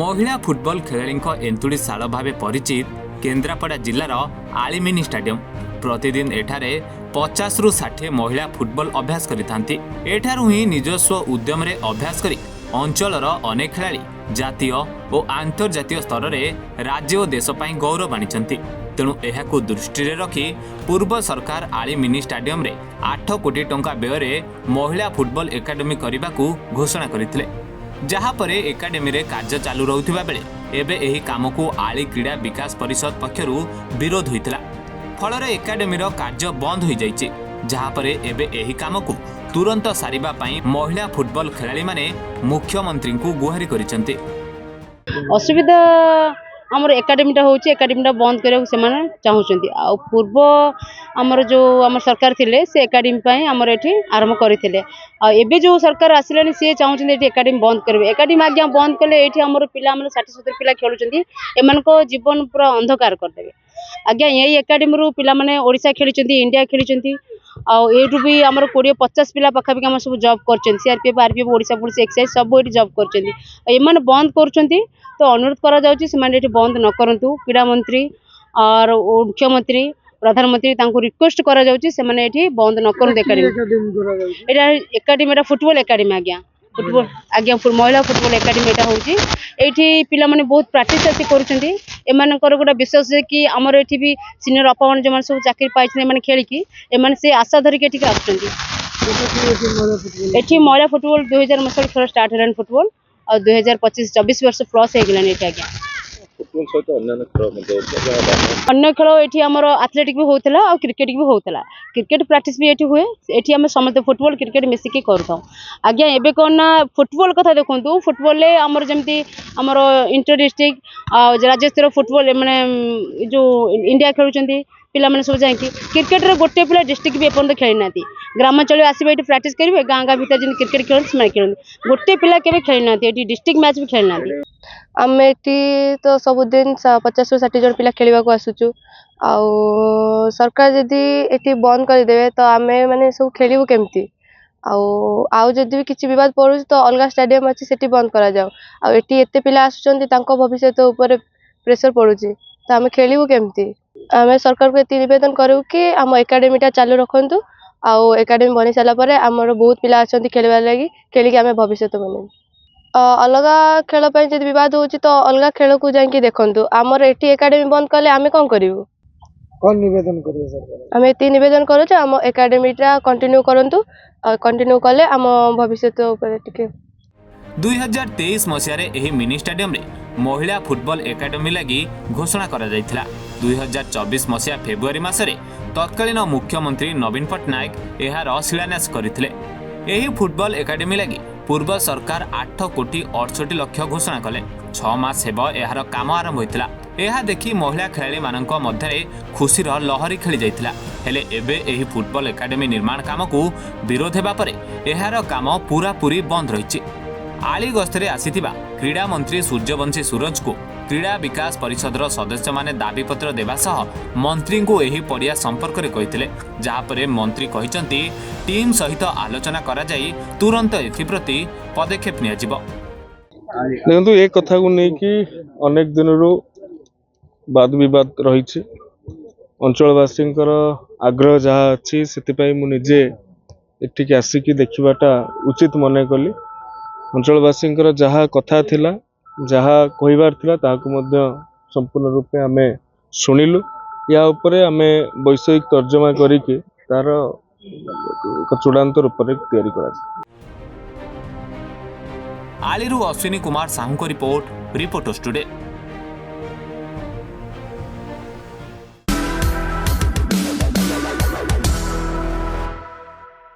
महिला फुटबॉल खेलाड़ी एंतुड़ी शाल भाव परिचित केन्द्रापड़ा जिलार आली मिनी स्टाडियम प्रतिदिन एठारे 50 रु 60 महिला फुटबॉल अभ्यास करिथांती। एठारु ही निजस्व उद्यम रे अभ्यास करी अंचलर अनेक खेलाड़ी जातीय और आंतर्जातीय स्तर में राज्य और देश ପାଇଁ गौरव आनिछंती। तेणु एहाकु दृष्टि रे रखी पूर्व सरकार आली मिनी स्टाडियम रे 8 कोटी टंका व्यय रे महिला फुटबॉल एकाडेमी करबाकू घोषणा करथिले। जहाँ पर एकाडेमी रे कार्य चालू रहुथिबा बेले एबे एही कामकू आली क्रीड़ा विकास परिषद पक्षरु विरोध होइतिला। फलरे एकाडेमी रो कार्य बंद हो जाइछि। जहाँ पर एबे एही कामकू तुरंत सारिबा पई महिला फुटबॉल खेलाड़ी माने मुख्यमंत्री को गुहारी करिसंती। असुविधा आमर एकाडेमीटा होची एकाडेमीटा बंद करिया से माने चाहुचंती। आ पूर्व आमर जो आमर सरकार थिले से एकाडेमी पई आमर एठी आरंभ करिथिले। आ एबे जो सरकार आसिलानी से चाहुचंती एठी एकाडेमी बंद करबे। एकाडेमी आज्ञा बंद कले एठी आमर पिला आमर 60-70 पिला खेलुचंती। एमानको जीवन पूरा अंधकार कर देबे। आज्ञा यही एकाडेमी रु पिला माने ओडिसा खेलिचंती, इंडिया खेलिचंती। आ एठु भी आमर 20-50 पिला पाखापी आमर सब जॉब करचंती। CRPF, RPF, Odisha police, excise सब एठी जॉब करचंती। एमाने बंद करचंती तो अनुरोध करा जाउची से माने एठी बंद न करंतु। क्रीड़ा मंत्री और मुख्यमंत्री, प्रधानमंत्री तांको रिक्वेस्ट करा जाउची से माने एठी बंद न करन एकाडेमी। एटा एकाडेमी फुटबॉल एकाडेमी आज्ञा फुटबॉल आज्ञा महिला फुटबॉल एकाडेमी एटा होची। एठी पिला माने बहुत प्रैक्टिस आसी करूचंती। एमानकर गोटा विश्वास जे कि हमर एठी भी सीनियर अपावन जे माने सब चाकरी पाइछने माने खेली कि एमाने से आशा धरि के एठी आछंती। एठी महिला फुटबॉल 2000 मसल खेल स्टार्ट हेलान फुटबॉल और 2025-24 वर्ष प्लस हे गेलानी एठी आज्ञा। फुटबॉल सहित अन्य खेल एठी हमर एथलेटिक भी होतला और क्रिकेट भी होतला। क्रिकेट प्रैक्टिस भी एठी हुए। एठी हम समस्त फुटबॉल क्रिकेट मिसी के करथौ। आज्ञा एबे कोन ना फुटबॉल कथा देखंतु। फुटबॉल ले हमर जेमती हमर इंटर डिस्ट्रिक्ट राज्य स्तर फुटबॉल माने जो इंडिया खेलुचंती पिला माने सब जाय कि क्रिकेट रे गोटे पिला डिस्ट्रिक्ट भी एपन खेली नाती। ग्रामांचल आसीबे एठी प्रैक्टिस करिवे। गांगा भीतर जिन क्रिकेट खेलत माने खेलत गोटे पिला केबे खेली नाती। एठी डिस्ट्रिक्ट मैच भी खेली नाती। आम एठी तो सब दिन 50-60 जन पिला खेलिबा को आसुचु। आउ सरकार जदी एठी बंद कर देबे तो आमे माने सब खेलिबो केमती। आउ जदी भी किछि विवाद पड़ु तो अलगा स्टेडियम अछि सेठी बंद करा जाओ। आ एठी एते पिला आसुचंती तांको भविष्य ऊपर प्रेशर पड़ुची तो आमे खेलिबो केमती। आमे सरकार को एती निवेदन करू कि आम एकाडेमीटा चालू रखंतु। आउ एकाडेमी बनि साला परे हमर बहुत पिला आछंती खेलिबा लागि खेली कि आमे भविष्य बने। अलगा खेल पे जब विवाद होची तो अलगा खेल को जाके देखंतु। आमर एठी एकाडेमी बंद कले आमे कोन करिवु? कोन निवेदन करियो सरकार? आमे एती निवेदन करू जे आम एकाडेमीटा कंटिन्यू करंतु। कंटिन्यू कले आम भविष्य ऊपर टिके। 2023 मसियारे एही मिनी स्टाडियम रे महिला फुटबॉल एकाडेमी लगी घोषणा करा जायथिला। 2024 मसिया फेब्रुआरी मासरे तत्कालीन मुख्यमंत्री नवीन पटनायक एहार शिलान्यास करथिले। एही फुटबॉल एकाडेमी लगी पूर्व सरकार 8 कोटी 68 लक्ष घोषणा कले। 6 मास हेबो एहार काम आरंभ होइतिला। एहा देखि महिला खेलाड़ी मानक मध्यरे खुशीर लहरी खेली जाइतिला। हेले एबे एही फुटबॉल एकाडेमी निर्माण कामकू विरोध हेबा परे एहार काम पूरा पूरी बंद रहिछि। आली गस्तरे आसीथिबा क्रीड़ा मंत्री सूर्यवंशी सूरज को क्रीड़ा विकास परिषदर सदस्य माने दाबीपत्र देवा सह मंत्री को एही पड़िया संपर्क रे कहिथिले। जहाँ पर मंत्री कहिसंती टीम सहित आलोचना करा जाई तुरंत एथिप्रति पदक्षेप निया जिवो। देखंतु एक कथा को नै कि अनेक दिनरु वाद विवाद रहिछि। अंचलवासींकर आग्रह जहाँ अछि सेति पई मु निजे एठिक आसिकी देखिबाटा उचित मने कली। अंचलवासींकर जहाँ कथा थिला जहाँ कहिबार थिला ताहाकु मध्य संपूर्ण रूपे आमे सुनिलु। या उपरे आमे वैषयिक तर्जमा करिके तार एक चूड़ांत रूप में तैयारी करा। आलीरू अश्विनी कुमार साहू को रिपोर्ट, रिपोर्टर्स टुडे।